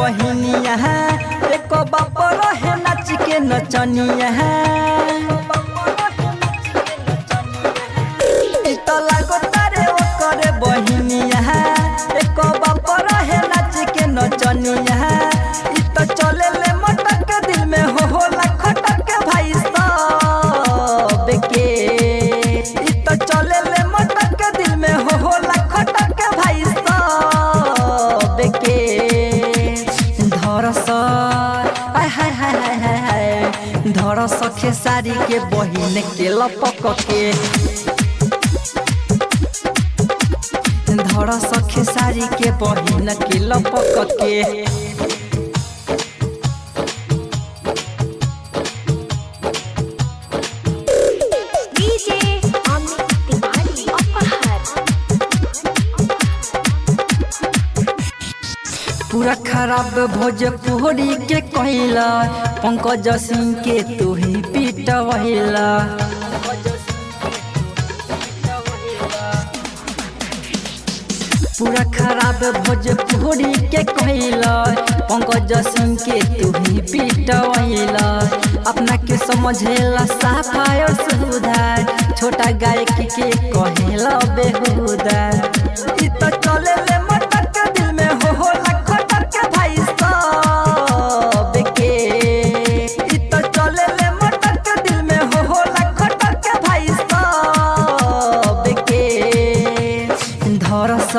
बहिनिया एक बाप रहे नाच के नचनिया लागो तारे ओकर बहिनिया एक बाप रहे नाच के नचनिया चले ले मटक के दिल में होला खटक के भाई सब के चले ले मटक के दिल में होला खटक के भाई सब के धरस धरस खेसारी के बहिन के लपक के धरस खेसारी के बहिन के लपक के पूरा खराब भोजपुरी के कहला पंकज सिंह के तू ही पीटवहिला पूरा खराब भोजपुरी के कहला पंकज सिंह के तू ही पीटवहिला अपना के समझेला सफाई और सुधार छोटा गायक के कहला बेहुदा इ तो चले ले मटक के दिल में होला खटक के भाई सब के इ तो चले ले मटक के दिल में होला खटक के भाई सब के धरस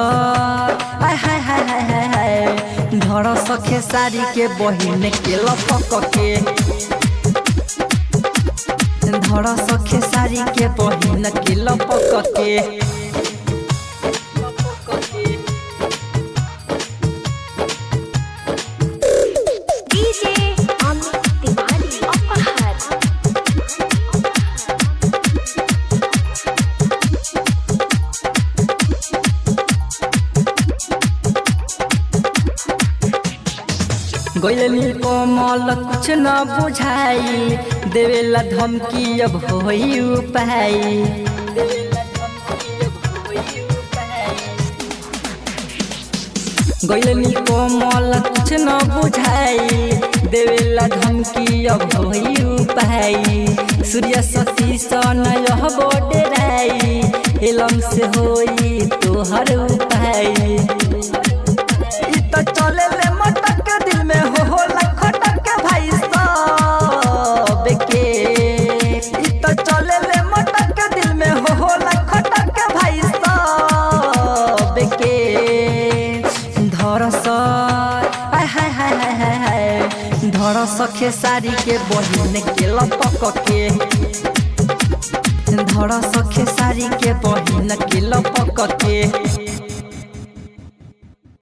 धरस खेसारी के बहिन के लपक के धरस खेसारी के बहिन के लपक के गइल कोमल कुछ न बुझाई देवेला धमकी अब होई उपाय गइल कोमल कुछ न बुझाई देवेला धमकी अब होई उपाय सूर्य सती सन यह बोडराई एलम से होई तोहर उपाय इ तो चले ले मटक के दिल में होला खटक के भाई सब के इ तो चले ले मटक के दिल में होला खटक के भाई सब के धरस धरस खेसारी के बहिन के लपक के धरस खेसारी के बहिन के लपक के।